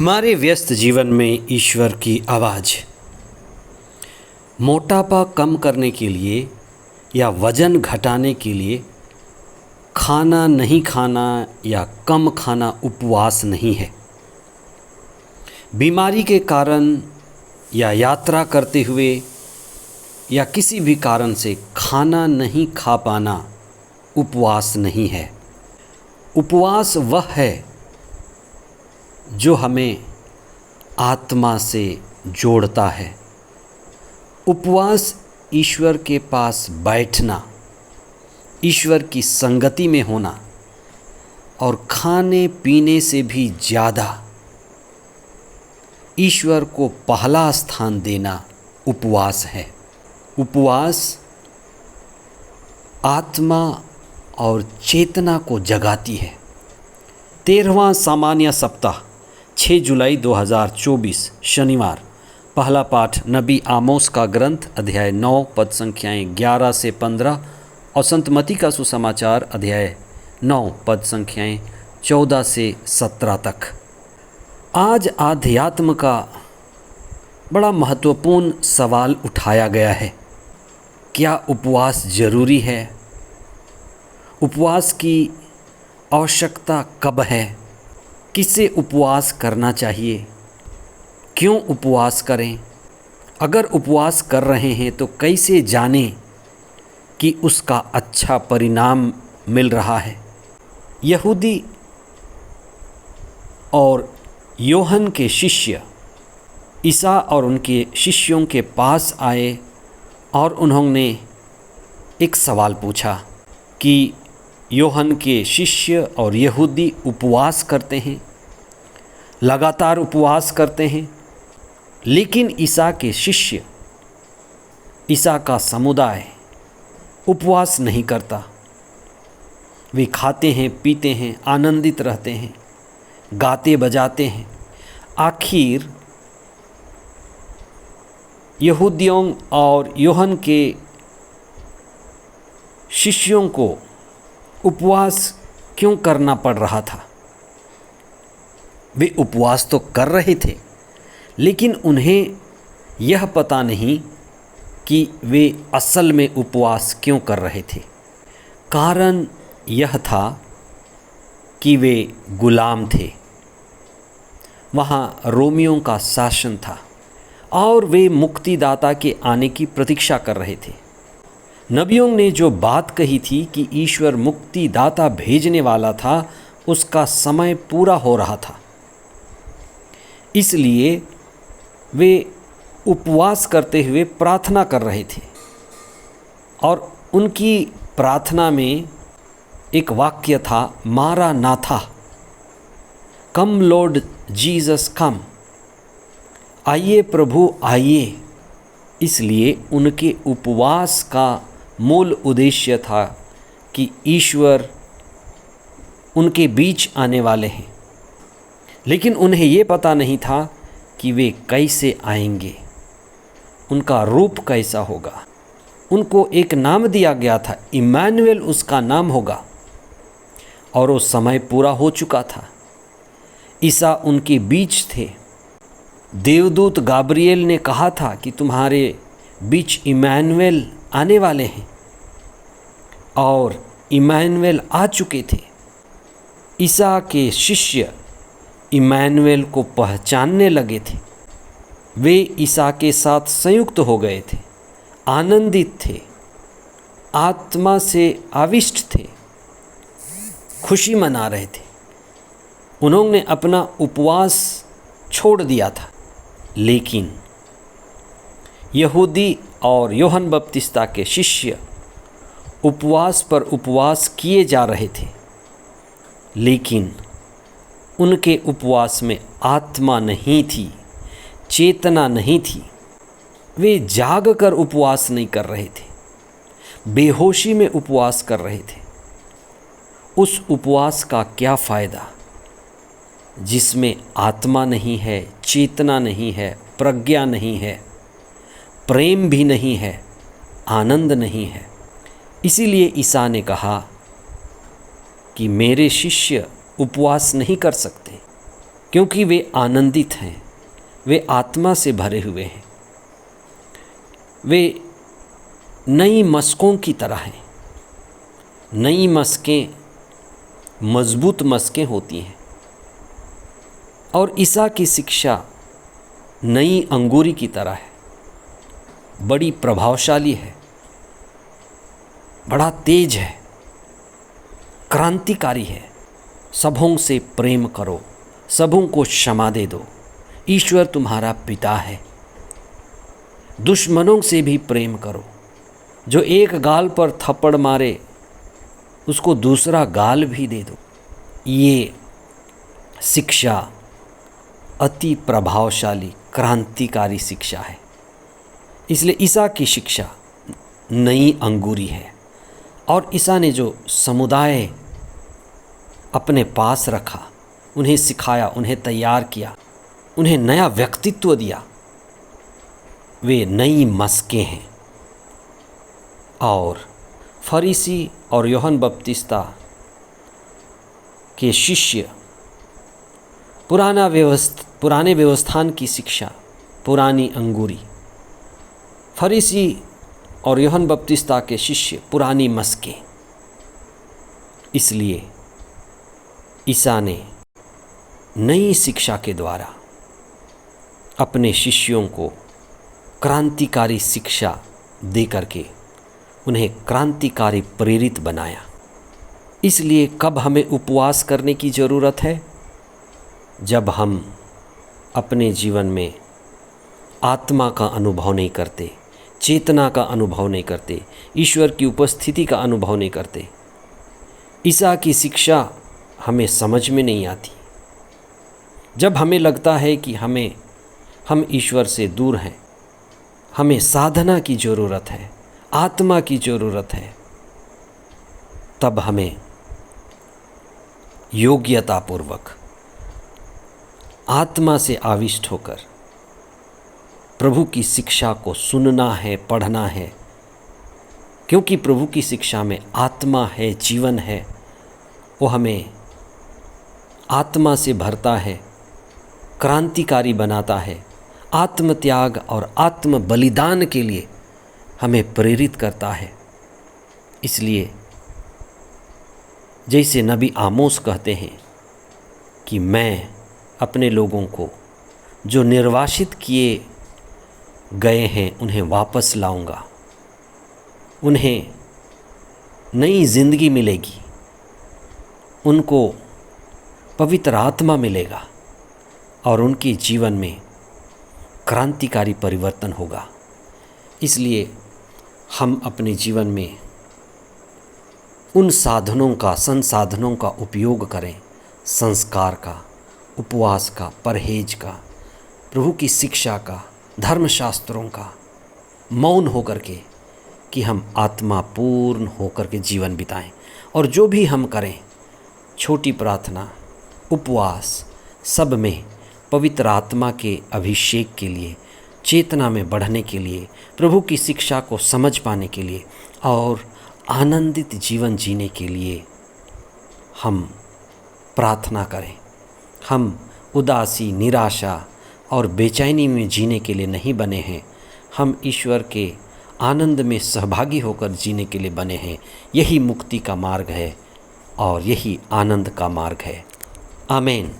हमारे व्यस्त जीवन में ईश्वर की आवाज़। मोटापा कम करने के लिए या वज़न घटाने के लिए खाना नहीं खाना या कम खाना उपवास नहीं है। बीमारी के कारण या यात्रा करते हुए या किसी भी कारण से खाना नहीं खा पाना उपवास नहीं है। उपवास वह है जो हमें आत्मा से जोड़ता है। उपवास ईश्वर के पास बैठना, ईश्वर की संगति में होना और खाने पीने से भी ज़्यादा ईश्वर को पहला स्थान देना उपवास है। उपवास आत्मा और चेतना को जगाती है। 13वां सामान्य सप्ताह 6 जुलाई 2024 शनिवार। पहला पाठ नबी आमोस का ग्रंथ अध्याय 9 पद संख्याएं 11 से 15 और संत मत्ती का सुसमाचार अध्याय 9 पद संख्याएं 14 से 17 तक। आज आध्यात्म का बड़ा महत्वपूर्ण सवाल उठाया गया है। क्या उपवास जरूरी है? उपवास की आवश्यकता कब है? किससे उपवास करना चाहिए? क्यों उपवास करें? अगर उपवास कर रहे हैं तो कैसे जानें कि उसका अच्छा परिणाम मिल रहा है? यहूदी और योहन के शिष्य ईसा और उनके शिष्यों के पास आए और उन्होंने एक सवाल पूछा कि योहन के शिष्य और यहूदी उपवास करते हैं, लगातार उपवास करते हैं, लेकिन ईसा के शिष्य, ईसा का समुदाय उपवास नहीं करता। वे खाते हैं, पीते हैं, आनंदित रहते हैं, गाते बजाते हैं। आखिर यहूदियों और योहन के शिष्यों को उपवास क्यों करना पड़ रहा था? वे उपवास तो कर रहे थे, लेकिन उन्हें यह पता नहीं कि वे असल में उपवास क्यों कर रहे थे। कारण यह था कि वे गुलाम थे। वहाँ रोमियों का शासन था और वे मुक्तिदाता के आने की प्रतीक्षा कर रहे थे। नबियों ने जो बात कही थी कि ईश्वर मुक्तिदाता भेजने वाला था, उसका समय पूरा हो रहा था। इसलिए वे उपवास करते हुए प्रार्थना कर रहे थे और उनकी प्रार्थना में एक वाक्य था, मारा नाथा, कम लॉर्ड जीसस कम, आइए प्रभु आइए। इसलिए उनके उपवास का मूल उद्देश्य था कि ईश्वर उनके बीच आने वाले हैं, लेकिन उन्हें ये पता नहीं था कि वे कैसे आएंगे, उनका रूप कैसा होगा। उनको एक नाम दिया गया था, इम्मानुएल उसका नाम होगा, और वो समय पूरा हो चुका था। ईसा उनके बीच थे। देवदूत गाब्रिएल ने कहा था कि तुम्हारे बीच इम्मानुएल आने वाले हैं, और इम्मानुएल आ चुके थे। ईसा के शिष्य इम्मानुएल को पहचानने लगे थे। वे ईसा के साथ संयुक्त हो गए थे, आनंदित थे, आत्मा से आविष्ट थे, खुशी मना रहे थे। उन्होंने अपना उपवास छोड़ दिया था, लेकिन यहूदी और योहन बपतिस्ता के शिष्य उपवास पर उपवास किए जा रहे थे, लेकिन उनके उपवास में आत्मा नहीं थी, चेतना नहीं थी। वे जाग कर उपवास नहीं कर रहे थे, बेहोशी में उपवास कर रहे थे। उस उपवास का क्या फ़ायदा जिसमें आत्मा नहीं है, चेतना नहीं है, प्रज्ञा नहीं है, प्रेम भी नहीं है, आनंद नहीं है। इसीलिए ईसा ने कहा कि मेरे शिष्य उपवास नहीं कर सकते क्योंकि वे आनंदित हैं, वे आत्मा से भरे हुए हैं, वे नई मस्कों की तरह हैं। नई मस्कें मजबूत मस्कें होती हैं और ईसा की शिक्षा नई अंगूरी की तरह है, बड़ी प्रभावशाली है, बड़ा तेज है, क्रांतिकारी है। सबों से प्रेम करो, सबों को क्षमा दे दो, ईश्वर तुम्हारा पिता है। दुश्मनों से भी प्रेम करो, जो एक गाल पर थप्पड़ मारे उसको दूसरा गाल भी दे दो। ये शिक्षा अति प्रभावशाली क्रांतिकारी शिक्षा है। इसलिए ईसा की शिक्षा नई अंगूरी है और ईसा ने जो समुदाय अपने पास रखा, उन्हें सिखाया, उन्हें तैयार किया, उन्हें नया व्यक्तित्व दिया, वे नई मस्कें हैं। और फरीसी और यूहन्ना बपतिस्ता के शिष्य पुराने व्यवस्थान की शिक्षा, पुरानी अंगूरी। फरीसी और यूहन्ना बपतिस्ता के शिष्य पुरानी मस्कें। इसलिए ईसा ने नई शिक्षा के द्वारा अपने शिष्यों को क्रांतिकारी शिक्षा दे करके उन्हें क्रांतिकारी प्रेरित बनाया। इसलिए कब हमें उपवास करने की ज़रूरत है? जब हम अपने जीवन में आत्मा का अनुभव नहीं करते, चेतना का अनुभव नहीं करते, ईश्वर की उपस्थिति का अनुभव नहीं करते। ईसा की शिक्षा हमें समझ में नहीं आती। जब हमें लगता है कि हम ईश्वर से दूर हैं, हमें साधना की ज़रूरत है, आत्मा की ज़रूरत है, तब हमें योग्यतापूर्वक आत्मा से आविष्ट होकर प्रभु की शिक्षा को सुनना है, पढ़ना है। क्योंकि प्रभु की शिक्षा में आत्मा है, जीवन है। वो हमें आत्मा से भरता है, क्रांतिकारी बनाता है, आत्मत्याग और आत्म बलिदान के लिए हमें प्रेरित करता है। इसलिए जैसे नबी आमोस कहते हैं कि मैं अपने लोगों को जो निर्वासित किए गए हैं उन्हें वापस लाऊंगा, उन्हें नई जिंदगी मिलेगी, उनको पवित्र आत्मा मिलेगा और उनके जीवन में क्रांतिकारी परिवर्तन होगा। इसलिए हम अपने जीवन में उन संसाधनों का उपयोग करें, संस्कार का, उपवास का, परहेज का, प्रभु की शिक्षा का, धर्मशास्त्रों का, मौन होकर के, कि हम आत्मा पूर्ण होकर के जीवन बिताएं। और जो भी हम करें, छोटी प्रार्थना, उपवास, सब में पवित्र आत्मा के अभिषेक के लिए, चेतना में बढ़ने के लिए, प्रभु की शिक्षा को समझ पाने के लिए और आनंदित जीवन जीने के लिए हम प्रार्थना करें। हम उदासी, निराशा और बेचैनी में जीने के लिए नहीं बने हैं। हम ईश्वर के आनंद में सहभागी होकर जीने के लिए बने हैं। यही मुक्ति का मार्ग है और यही आनंद का मार्ग है। आमीन।